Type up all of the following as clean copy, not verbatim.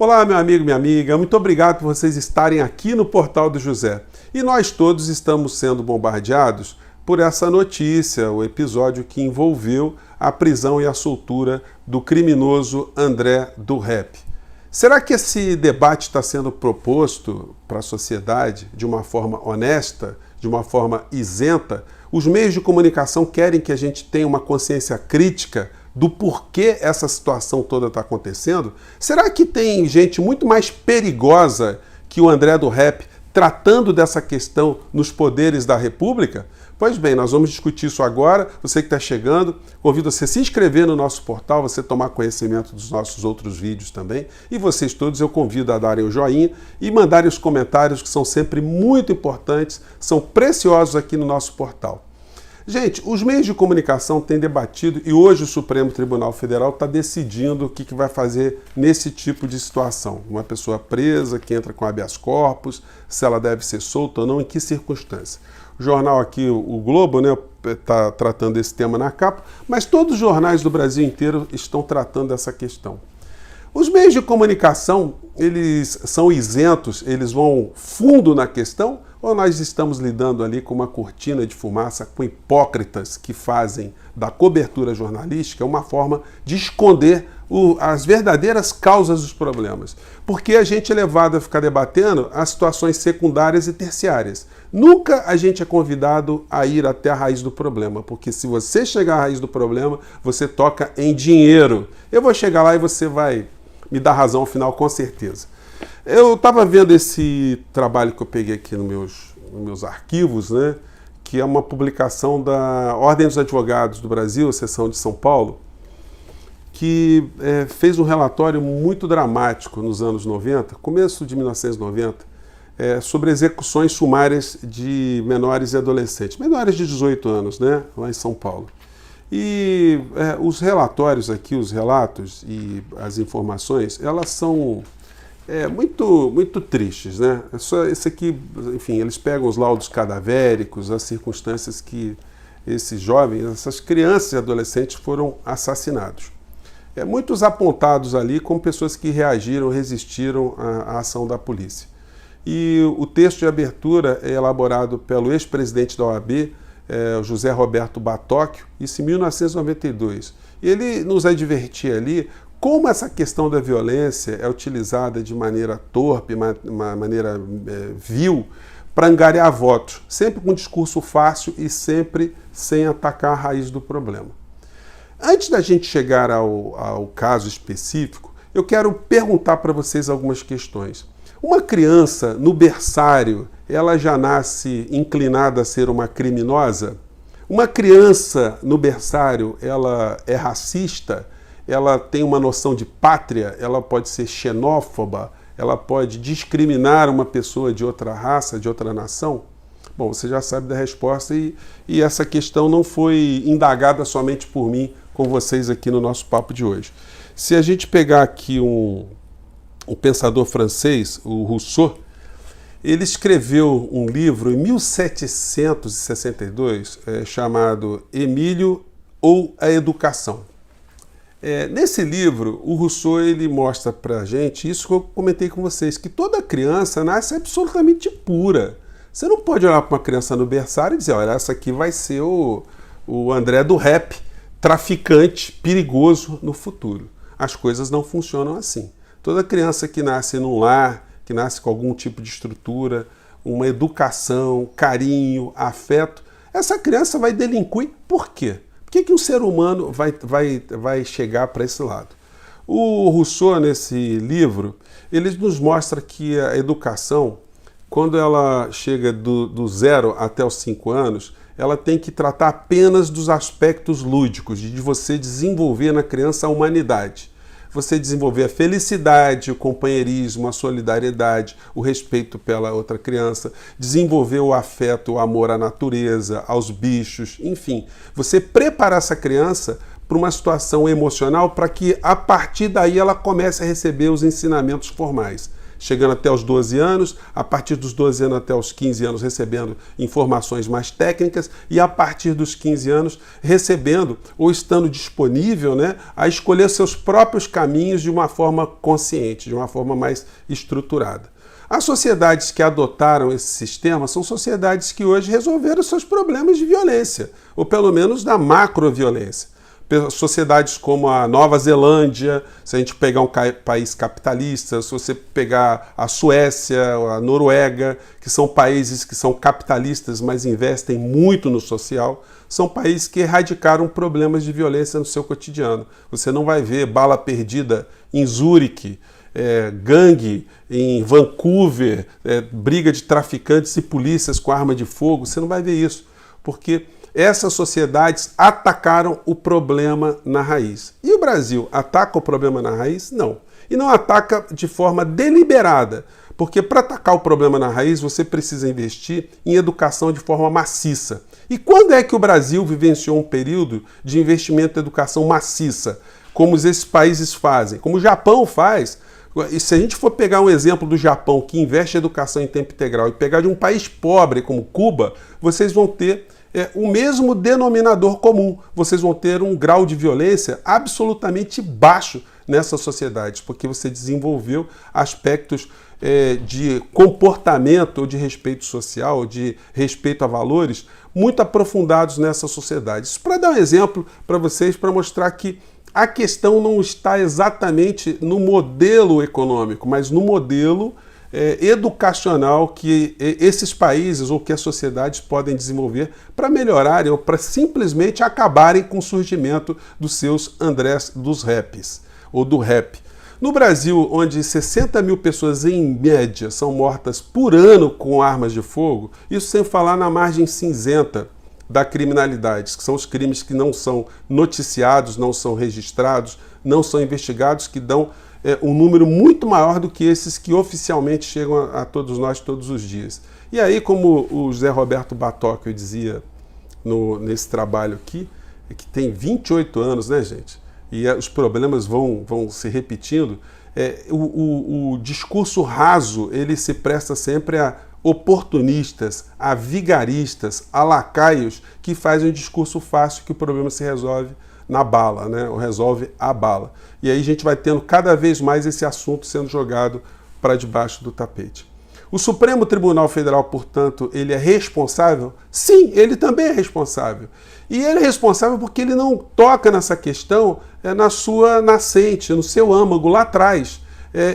Olá, meu amigo, minha amiga, muito obrigado por vocês estarem aqui no Portal do José. E nós todos estamos sendo bombardeados por essa notícia, o episódio que envolveu a prisão e a soltura do criminoso André do Rap. Será que esse debate está sendo proposto para a sociedade de uma forma honesta, de uma forma isenta? Os meios de comunicação querem que a gente tenha uma consciência crítica do porquê essa situação toda está acontecendo? Será que tem gente muito mais perigosa que o André do Rap tratando dessa questão nos poderes da República? Pois bem, nós vamos discutir isso agora. Você que está chegando, convido você a se inscrever no nosso portal, você tomar conhecimento dos nossos outros vídeos também. E vocês todos eu convido a darem o joinha e mandarem os comentários, que são sempre muito importantes, são preciosos aqui no nosso portal. Gente, os meios de comunicação têm debatido e hoje o Supremo Tribunal Federal está decidindo o que vai fazer nesse tipo de situação. Uma pessoa presa que entra com habeas corpus, se ela deve ser solta ou não, em que circunstância. O jornal aqui, o Globo, né, está tratando esse tema na capa, mas todos os jornais do Brasil inteiro estão tratando dessa questão. Os meios de comunicação, eles são isentos, eles vão fundo na questão, ou nós estamos lidando ali com uma cortina de fumaça, com hipócritas que fazem da cobertura jornalística uma forma de esconder as verdadeiras causas dos problemas? Porque a gente é levado a ficar debatendo as situações secundárias e terciárias. Nunca a gente é convidado a ir até a raiz do problema, porque se você chegar à raiz do problema, você toca em dinheiro. Eu vou chegar lá e você vai me dar razão ao final, com certeza. Eu estava vendo esse trabalho que eu peguei aqui nos meus arquivos, né, que é uma publicação da Ordem dos Advogados do Brasil, seção de São Paulo, que fez um relatório muito dramático nos anos 90, começo de 1990, sobre execuções sumárias de menores e adolescentes, menores de 18 anos, né, lá em São Paulo. E os relatórios aqui, os relatos e as informações, elas são muito tristes, né? Esse aqui, enfim, eles pegam os laudos cadavéricos, as circunstâncias que esses jovens, essas crianças e adolescentes foram assassinados. Muitos apontados ali como pessoas que reagiram, resistiram à ação da polícia. E o texto de abertura é elaborado pelo ex-presidente da OAB, José Roberto Batóquio, isso em 1992. E ele nos advertia ali como essa questão da violência é utilizada de maneira torpe, uma maneira vil, para angariar votos, sempre com um discurso fácil e sempre sem atacar a raiz do problema. Antes da gente chegar ao caso específico, eu quero perguntar para vocês algumas questões. Uma criança no berçário, ela já nasce inclinada a ser uma criminosa? Uma criança no berçário, ela é racista? Ela tem uma noção de pátria? Ela pode ser xenófoba? Ela pode discriminar uma pessoa de outra raça, de outra nação? Bom, você já sabe da resposta e essa questão não foi indagada somente por mim com vocês aqui no nosso papo de hoje. Se a gente pegar aqui um pensador francês, o Rousseau, ele escreveu um livro em 1762 chamado Emílio ou a Educação. Nesse livro, o Rousseau ele mostra pra gente isso que eu comentei com vocês, que toda criança nasce absolutamente pura. Você não pode olhar para uma criança no berçário e dizer, olha, essa aqui vai ser o André do Rap, traficante, perigoso no futuro. As coisas não funcionam assim. Toda criança que nasce num lar, que nasce com algum tipo de estrutura, uma educação, carinho, afeto, essa criança vai delinquir. Por quê? Por que um ser humano vai chegar para esse lado? O Rousseau, nesse livro, ele nos mostra que a educação, quando ela chega do 0 até os 5 anos, ela tem que tratar apenas dos aspectos lúdicos, de você desenvolver na criança a humanidade. Você desenvolver a felicidade, o companheirismo, a solidariedade, o respeito pela outra criança, desenvolver o afeto, o amor à natureza, aos bichos, enfim. Você preparar essa criança para uma situação emocional para que, a partir daí, ela comece a receber os ensinamentos formais. chegando até os 12 anos, a partir dos 12 anos até os 15 anos recebendo informações mais técnicas e a partir dos 15 anos recebendo ou estando disponível, né, a escolher seus próprios caminhos de uma forma consciente, de uma forma mais estruturada. As sociedades que adotaram esse sistema são sociedades que hoje resolveram seus problemas de violência, ou pelo menos da macroviolência. Sociedades como a Nova Zelândia, se a gente pegar um país capitalista, se você pegar a Suécia, a Noruega, que são países que são capitalistas, mas investem muito no social, são países que erradicaram problemas de violência no seu cotidiano. Você não vai ver bala perdida em Zurique, gangue em Vancouver, briga de traficantes e polícias com arma de fogo, você não vai ver isso, porque essas sociedades atacaram o problema na raiz. E o Brasil ataca o problema na raiz? Não. E não ataca de forma deliberada, porque para atacar o problema na raiz você precisa investir em educação de forma maciça. E quando é que o Brasil vivenciou um período de investimento em educação maciça, como esses países fazem, como o Japão faz? E se a gente for pegar um exemplo do Japão, que investe em educação em tempo integral, e pegar de um país pobre como Cuba, vocês vão ter o mesmo denominador comum. Vocês vão ter um grau de violência absolutamente baixo nessas sociedades, porque você desenvolveu aspectos de comportamento, ou de respeito social, ou de respeito a valores muito aprofundados nessas sociedades. Para dar um exemplo para vocês, para mostrar que a questão não está exatamente no modelo econômico, mas no modelo educacional que esses países ou que as sociedades podem desenvolver para melhorarem ou para simplesmente acabarem com o surgimento dos seus Andrés dos raps, ou do rap. No Brasil, onde 60 mil pessoas em média são mortas por ano com armas de fogo, isso sem falar na margem cinzenta da criminalidade, que são os crimes que não são noticiados, não são registrados, não são investigados, que dão um número muito maior do que esses que oficialmente chegam a todos nós todos os dias. E aí, como o José Roberto Batóquio dizia nesse trabalho aqui, que tem 28 anos, né, gente? E os problemas vão se repetindo. O discurso raso, ele se presta sempre a oportunistas, a vigaristas, a lacaios que fazem um discurso fácil que o problema se resolve na bala, né? Ou resolve a bala. E aí a gente vai tendo cada vez mais esse assunto sendo jogado para debaixo do tapete. O Supremo Tribunal Federal, portanto, ele é responsável? Sim, ele também é responsável. E ele é responsável porque ele não toca nessa questão na sua nascente, no seu âmago, lá atrás.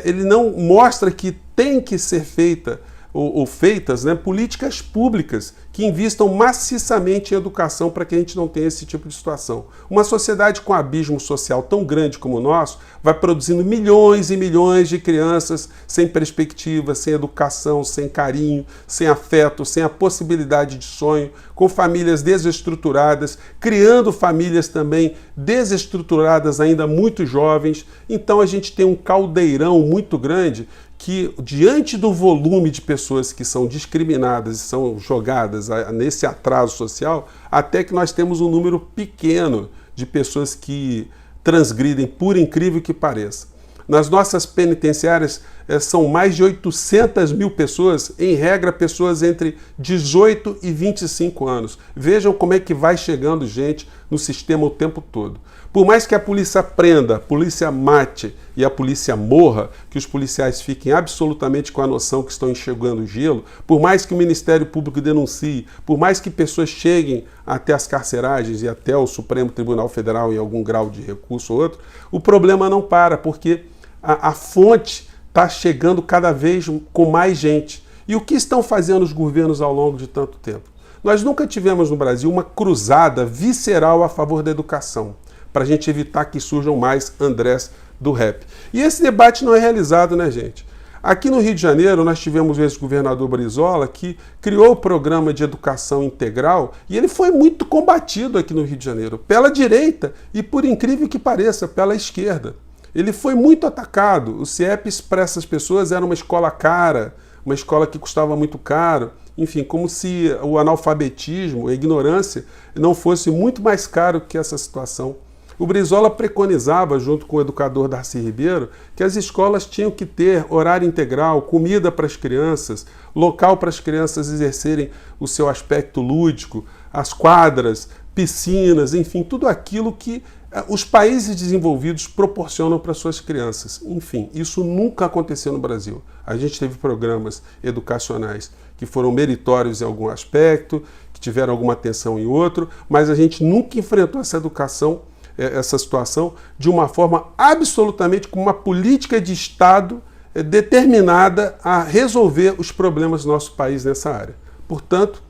Ele não mostra que tem que ser feita ou feitas, né, políticas públicas que invistam maciçamente em educação para que a gente não tenha esse tipo de situação. Uma sociedade com abismo social tão grande como o nosso vai produzindo milhões e milhões de crianças sem perspectiva, sem educação, sem carinho, sem afeto, sem a possibilidade de sonho, com famílias desestruturadas, criando famílias também desestruturadas ainda muito jovens. Então a gente tem um caldeirão muito grande que, diante do volume de pessoas que são discriminadas e são jogadas nesse atraso social, até que nós temos um número pequeno de pessoas que transgridem, por incrível que pareça. Nas nossas penitenciárias são mais de 800 mil pessoas, em regra pessoas entre 18 e 25 anos. Vejam como é que vai chegando gente no sistema o tempo todo. Por mais que a polícia prenda, a polícia mate e a polícia morra, que os policiais fiquem absolutamente com a noção que estão enxergando o gelo, por mais que o Ministério Público denuncie, por mais que pessoas cheguem até as carceragens e até o Supremo Tribunal Federal em algum grau de recurso ou outro, o problema não para, porque a fonte está chegando cada vez com mais gente. E o que estão fazendo os governos ao longo de tanto tempo? Nós nunca tivemos no Brasil uma cruzada visceral a favor da educação, para a gente evitar que surjam mais Andrés do rap. E esse debate não é realizado, né, gente? Aqui no Rio de Janeiro, nós tivemos o ex-governador Brizola, que criou o programa de educação integral, e ele foi muito combatido aqui no Rio de Janeiro, pela direita e, por incrível que pareça, pela esquerda. Ele foi muito atacado. O CIEPS para essas pessoas era uma escola cara, uma escola que custava muito caro. Enfim, como se o analfabetismo, a ignorância, não fosse muito mais caro que essa situação. O Brizola preconizava, junto com o educador Darcy Ribeiro, que as escolas tinham que ter horário integral, comida para as crianças, local para as crianças exercerem o seu aspecto lúdico, as quadras, piscinas, enfim, tudo aquilo que os países desenvolvidos proporcionam para suas crianças. Enfim, isso nunca aconteceu no Brasil. A gente teve programas educacionais que foram meritórios em algum aspecto, que tiveram alguma atenção em outro, mas a gente nunca enfrentou essa situação de uma forma absolutamente com uma política de Estado determinada a resolver os problemas do nosso país nessa área. Portanto,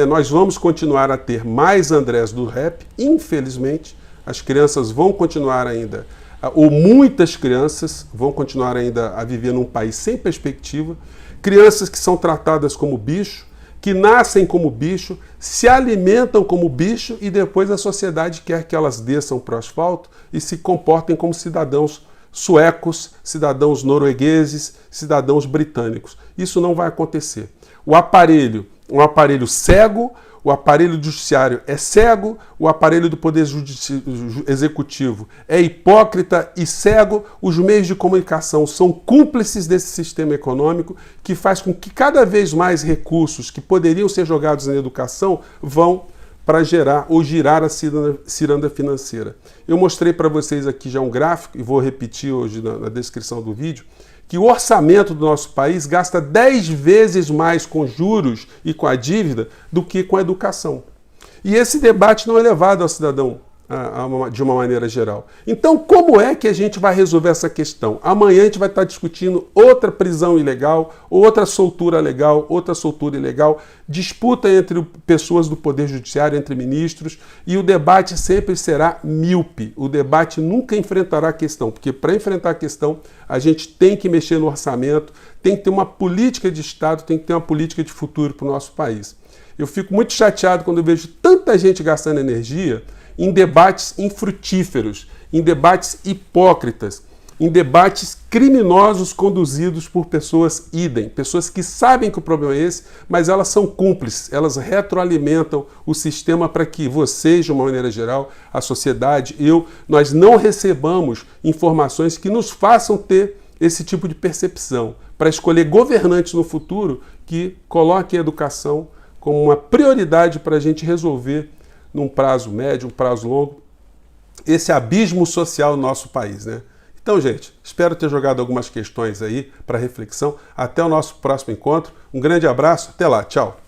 nós vamos continuar a ter mais Andrés do rap, infelizmente. As crianças vão continuar ainda, ou muitas crianças vão continuar ainda a viver num país sem perspectiva. Crianças que são tratadas como bicho, que nascem como bicho, se alimentam como bicho e depois a sociedade quer que elas desçam para o asfalto e se comportem como cidadãos suecos, cidadãos noruegueses, cidadãos britânicos. Isso não vai acontecer. Um aparelho cego, o aparelho judiciário é cego, o aparelho do Poder Executivo é hipócrita e cego, os meios de comunicação são cúmplices desse sistema econômico que faz com que cada vez mais recursos que poderiam ser jogados na educação vão para gerar ou girar a ciranda financeira. Eu mostrei para vocês aqui já um gráfico, e vou repetir hoje na descrição do vídeo, que o orçamento do nosso país gasta 10 vezes mais com juros e com a dívida do que com a educação. E esse debate não é levado ao cidadão de uma maneira geral. Então, como é que a gente vai resolver essa questão? Amanhã a gente vai estar discutindo outra prisão ilegal, outra soltura legal, outra soltura ilegal, disputa entre pessoas do Poder Judiciário, entre ministros, e o debate sempre será míope. O debate nunca enfrentará a questão, porque para enfrentar a questão, a gente tem que mexer no orçamento, tem que ter uma política de Estado, tem que ter uma política de futuro para o nosso país. Eu fico muito chateado quando eu vejo tanta gente gastando energia em debates infrutíferos, em debates hipócritas, em debates criminosos conduzidos por pessoas idem, pessoas que sabem que o problema é esse, mas elas são cúmplices, elas retroalimentam o sistema para que vocês, de uma maneira geral, a sociedade, nós não recebamos informações que nos façam ter esse tipo de percepção, para escolher governantes no futuro que coloquem a educação como uma prioridade para a gente resolver num prazo médio, um prazo longo, esse abismo social no nosso país, né? Então, gente, espero ter jogado algumas questões aí para reflexão. Até o nosso próximo encontro. Um grande abraço, até lá, tchau!